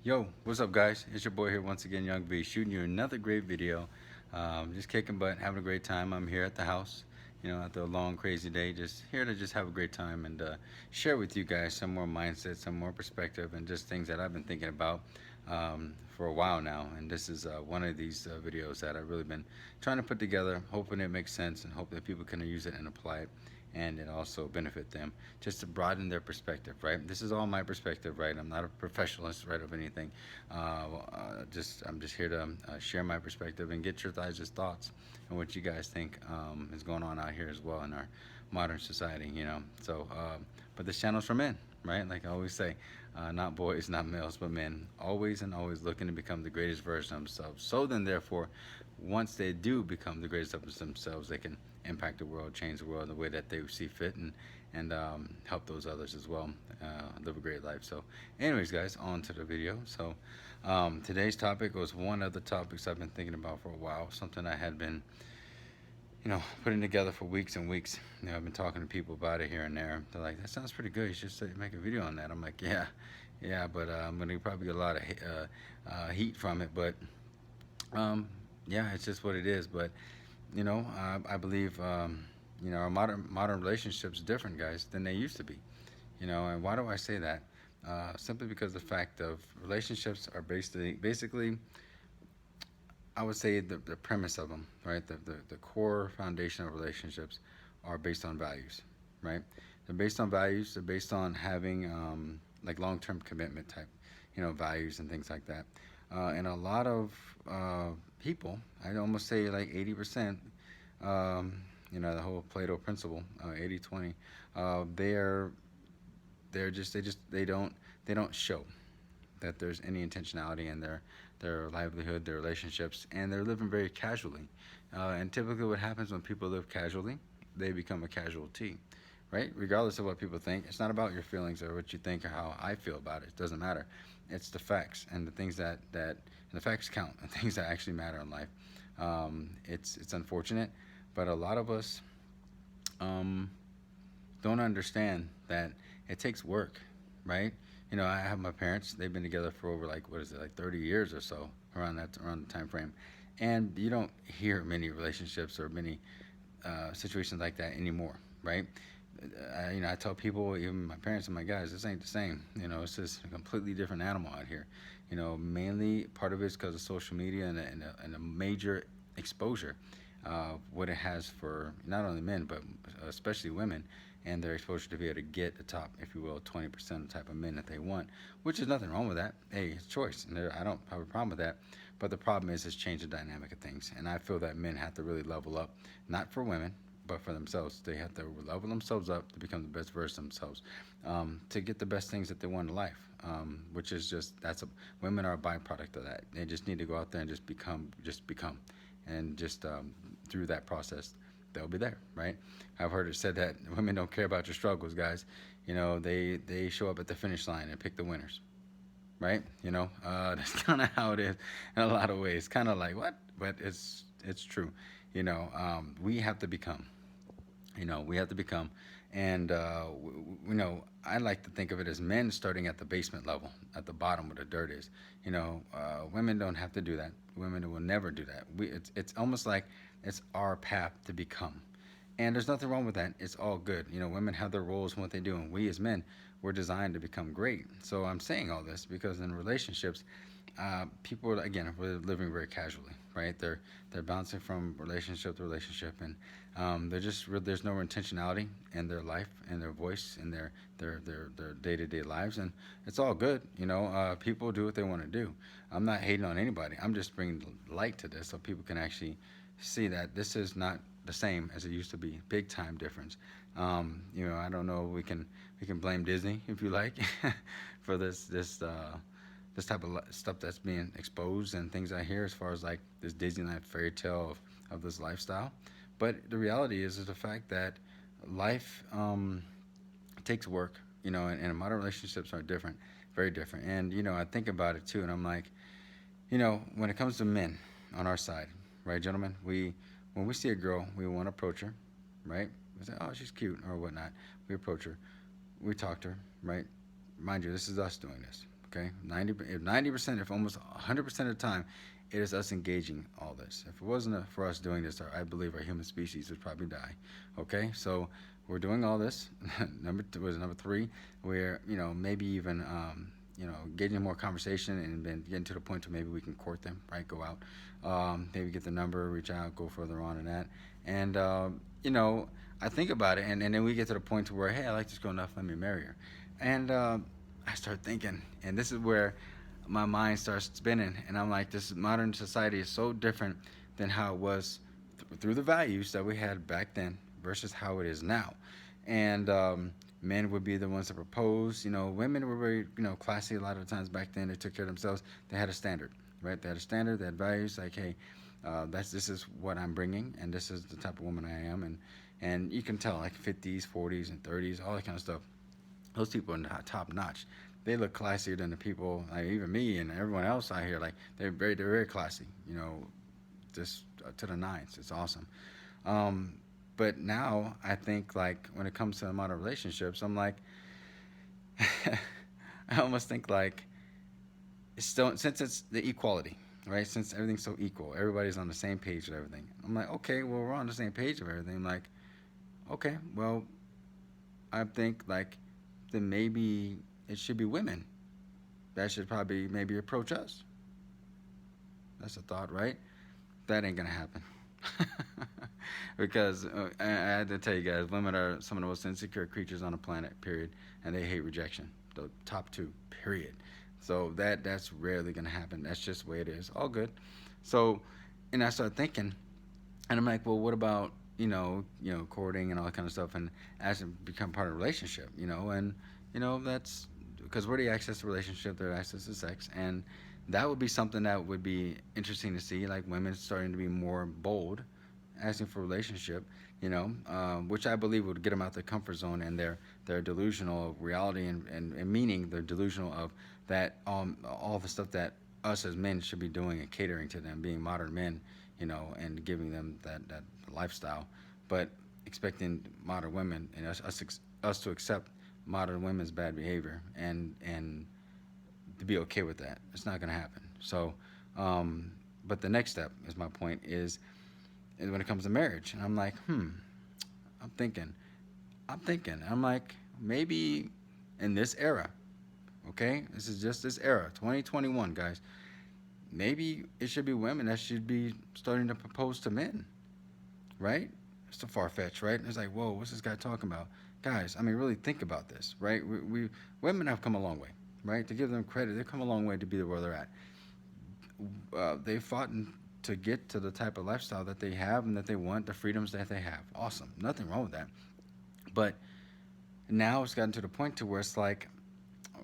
Yo, what's up, guys? It's your boy here once again, Young V, shooting you another great video. Just kicking butt, having a great time. I'm here at the house, after a long, crazy day. Just here to just have a great time and share with you guys some more mindset, some more perspective, and just things that I've been thinking about for a while now. And this is one of these videos that I've really been trying to put together, hoping it makes sense and hope that people can use it and apply it and it also benefit them just to broaden their perspective, right? This is all my perspective, right? I'm not a professionalist, right, of anything. I'm just here to share my perspective and get your guys' thoughts and what you guys think is going on out here as well in our modern society. But this channel's for men, right? Like I always say, not boys, not males, but men, always and always looking to become the greatest version of themselves. So then, therefore, once they do become the greatest of themselves, they can impact the world, change the world in the way that they see fit, and help those others as well live a great life. So, anyways, guys, on to the video. So, today's topic was one of the topics I've been thinking about for a while. Something I had been, putting together for weeks and weeks. I've been talking to people about it here and there. They're like, "That sounds pretty good. You should make a video on that." I'm like, "Yeah, yeah," but I'm gonna probably get a lot of heat from it. But um, yeah, it's just what it is. But I believe our modern relationships are different, guys, than they used to be. And why do I say that? Simply because the fact of relationships are basically, I would say the premise of them, right? The core foundation of relationships are based on values, right? They're based on values. They're based on having like long-term commitment type, values and things like that. And a lot of people, I'd almost say like 80%, um, the whole Plato principle, 80-20, they're they don't show that there's any intentionality in their livelihood, their relationships, and they're living very casually. And typically, what happens when people live casually, they become a casualty, right? Regardless of what people think, it's not about your feelings or what you think or how I feel about it. It doesn't matter. It's the facts and the things that and the facts count and things that actually matter in life. It's unfortunate, but a lot of us um, don't understand that it takes work, right? I have my parents. They've been together for over like what is it, like 30 years or so, around the time frame, and you don't hear many relationships or many situations like that anymore, right? I tell people, even my parents and my guys, this ain't the same. It's just a completely different animal out here. Mainly part of it is because of social media and a major exposure, what it has for not only men but especially women, and their exposure to be able to get the top, if you will, 20% of the type of men that they want, which is nothing wrong with that. Hey, it's choice, and I don't have a problem with that. But the problem is, it's changed the dynamic of things, and I feel that men have to really level up, not for women, but for themselves. They have to level themselves up to become the best version of themselves, to get the best things that they want in life. Which is just women are a byproduct of that. They just need to go out there and just become, and just through that process, they'll be there, right? I've heard it said that women don't care about your struggles, guys. They show up at the finish line and pick the winners, right? That's kind of how it is in a lot of ways. Kind of like what, but it's true. We have to become. We have to become, and I like to think of it as men starting at the basement level, at the bottom where the dirt is. Women don't have to do that. Women will never do that. It's almost like it's our path to become, and there's nothing wrong with that. It's all good. Women have their roles and what they do, and we as men, we're designed to become great. So I'm saying all this because in relationships, people again, we're living very casually, right? They're bouncing from relationship to relationship, and there's no intentionality in their life and their voice and their day-to-day lives, and it's all good. People do what they want to do. I'm not hating on anybody. I'm just bringing light to this so people can actually see that this is not the same as it used to be. Big time difference. I don't know. We can blame Disney if you like for this type of stuff that's being exposed and things I hear as far as like this Disneyland fairy tale of this lifestyle. But the reality is the fact that life takes work, and modern relationships are different, very different. And I think about it too, and I'm like, when it comes to men on our side, right, gentlemen, when we see a girl, we want to approach her, right? We say, oh, she's cute or whatnot. We approach her, we talk to her, right? Mind you, this is us doing this, Okay, 90%, if almost 100% of the time, it is us engaging all this. If it wasn't for us doing this, I believe our human species would probably die. Okay, so we're doing all this. Number two was number three. We're maybe even getting more conversation and then getting to the point to maybe we can court them, right? Go out, maybe get the number, reach out, go further on in that, and I think about it, and then we get to the point to where, hey, I like this girl enough, let me marry her, and I start thinking, and this is where my mind starts spinning, and I'm like, this modern society is so different than how it was through the values that we had back then versus how it is now, and men would be the ones that propose. Women were very classy a lot of the times back then. They took care of themselves. They had a standard, right? They had a standard. They had values like, hey, this is what I'm bringing, and this is the type of woman I am, and you can tell like 50s, 40s, and 30s, all that kind of stuff. Those people are top notch. They look classier than the people, like even me and everyone else out here. Like they're very classy. Just to the nines. It's awesome. But now I think like when it comes to modern relationships, I'm like, I almost think like it's still, since it's the equality, right? Since everything's so equal, everybody's on the same page with everything. I'm like, okay, well we're on the same page with everything. I'm like, okay, well I think like then maybe it should be women that should probably maybe approach us. That's a thought, right? That ain't gonna happen. Because I had to tell you guys, women are some of the most insecure creatures on the planet, period, and they hate rejection. The top two, period. So that's rarely gonna happen. That's just the way it is. All good. So, and I started thinking, and I'm like, well, what about courting and all that kind of stuff, and as it become part of a relationship, and that's because we're the access to relationship, they're access to sex, and that would be something that would be interesting to see, like women starting to be more bold, asking for a relationship, which I believe would get them out their comfort zone and their delusional of reality and meaning. They're delusional of that all the stuff that us as men should be doing and catering to them, being modern men, and giving them that lifestyle, but expecting modern women and us to accept modern women's bad behavior and to be okay with that. It's not going to happen. So, but the next step is my point is when it comes to marriage, and I'm like, I'm thinking, I'm like, maybe in this era, okay, this is just this era, 2021, guys, maybe it should be women that should be starting to propose to men, right? It's too far-fetched, right? It's like, whoa, what's this guy talking about? Guys, I mean, really think about this, right? We women have come a long way, right? To give them credit, they've come a long way to be where they're at. They fought to get to the type of lifestyle that they have and that they want, the freedoms that they have. Awesome. Nothing wrong with that. But now it's gotten to the point to where it's like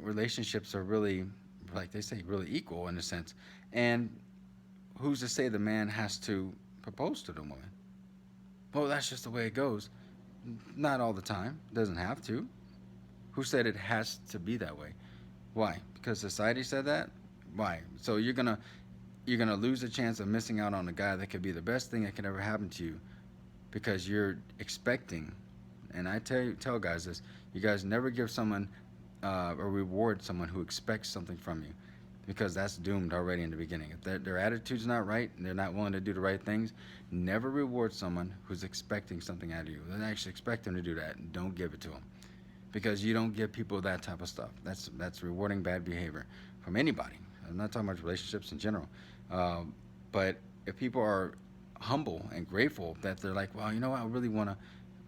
relationships are really, like they say, really equal in a sense. And who's to say the man has to propose to the woman? Well, that's just the way it goes. Not all the time. Doesn't have to. Who said it has to be that way? Why? Because society said that? Why? So you're gonna lose the chance of missing out on a guy that could be the best thing that could ever happen to you because you're expecting. And I tell guys this: you guys never give someone or reward someone who expects something from you, because that's doomed already in the beginning. If their attitude's not right and they're not willing to do the right things, never reward someone who's expecting something out of you. They actually expect them to do that, and don't give it to them, because you don't give people that type of stuff. That's rewarding bad behavior from anybody. I'm not talking about relationships in general, but if people are humble and grateful that they're like, well, you know what, I really want to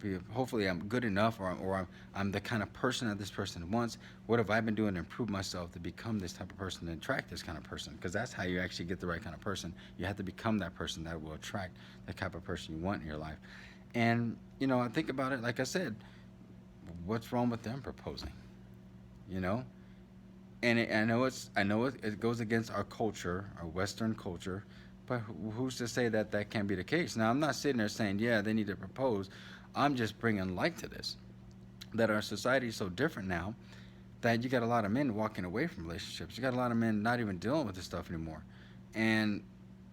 be, hopefully I'm good enough, or I'm the kind of person that this person wants. What have I been doing to improve myself to become this type of person, to attract this kind of person? Because that's how you actually get the right kind of person. You have to become that person that will attract the type of person you want in your life. And I think about it, like I said, what's wrong with them proposing? And I know it goes against our culture, our Western culture, but who's to say that can't be the case? Now, I'm not sitting there saying, yeah, they need to propose. I'm just bringing light to this, that our society is so different now that you got a lot of men walking away from relationships. You got a lot of men not even dealing with this stuff anymore. And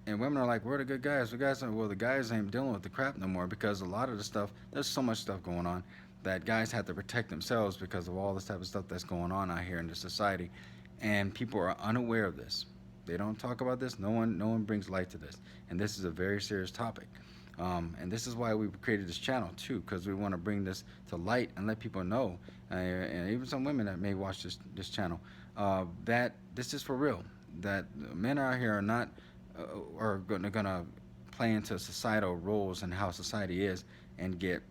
women are like, we're the good guys. The guys ain't dealing with the crap no more, because a lot of the stuff, there's so much stuff going on that guys have to protect themselves because of all this type of stuff that's going on out here in the society. and people are unaware of this. They don't talk about this. No one brings light to this, and this is a very serious topic. And this is why we created this channel too, because we want to bring this to light and let people know, and even some women that may watch this channel, that this is for real. That men out here are not are gonna play into societal roles and how society is, and get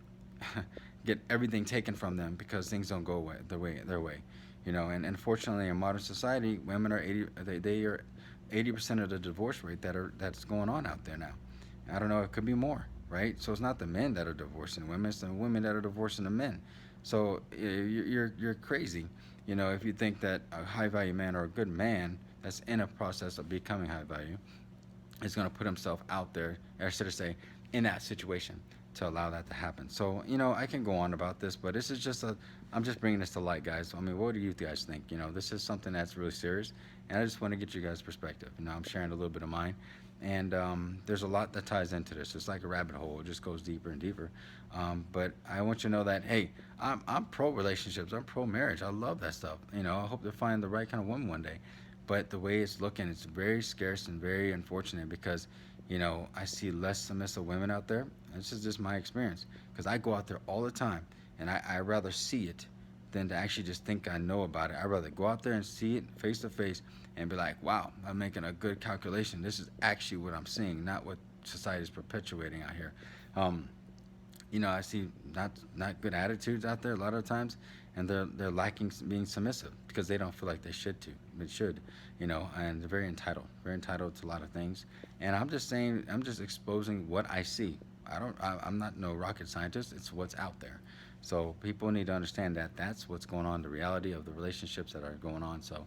everything taken from them because things don't go away their way. And unfortunately, in modern society, women are 80% of the divorce rate that's going on out there now. I don't know, it could be more, right? So it's not the men that are divorcing women, it's the women that are divorcing the men. So you're crazy, if you think that a high value man or a good man that's in a process of becoming high value is going to put himself out there, or should I say, in that situation to allow that to happen. So, I can go on about this, but this is I'm just bringing this to light, guys. I mean, what do you guys think? This is something that's really serious, and I just want to get you guys' perspective. I'm sharing a little bit of mine, and there's a lot that ties into this. It's like a rabbit hole; it just goes deeper and deeper. But I want you to know that, hey, I'm pro relationships. I'm pro marriage. I love that stuff. I hope to find the right kind of woman one day. But the way it's looking, it's very scarce and very unfortunate because, I see less submissive women out there. This is just my experience because I go out there all the time, and I rather see it than to actually just think I know about it. I'd rather go out there and see it face to face and be like, wow, I'm making a good calculation. This is actually what I'm seeing, not what society is perpetuating out here. Um, I see not good attitudes out there a lot of times, and they're lacking being submissive because they don't feel like they should, and they're very entitled to a lot of things. And I'm just saying, I'm just exposing what I see. I'm not no rocket scientist. It's what's out there. So people need to understand that that's what's going on, the reality of the relationships that are going on. So,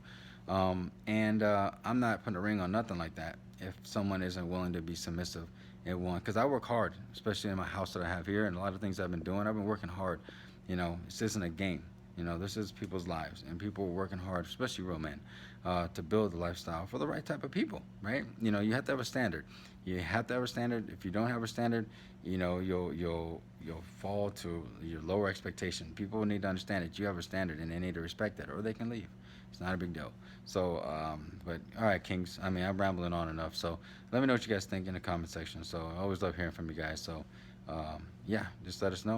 and I'm not putting a ring on nothing like that. If someone isn't willing to be submissive and one, because I work hard, especially in my house that I have here, and a lot of things I've been doing, I've been working hard. This isn't a game. This is people's lives, and people are working hard, especially real men, to build a lifestyle for the right type of people, right? You have to have a standard. You have to have a standard. If you don't have a standard, you'll fall to your lower expectation. People need to understand that you have a standard, and they need to respect that, or they can leave. It's not a big deal. So, but all right, Kings. I mean, I'm rambling on enough. So, let me know what you guys think in the comment section. So, I always love hearing from you guys. So, yeah, just let us know.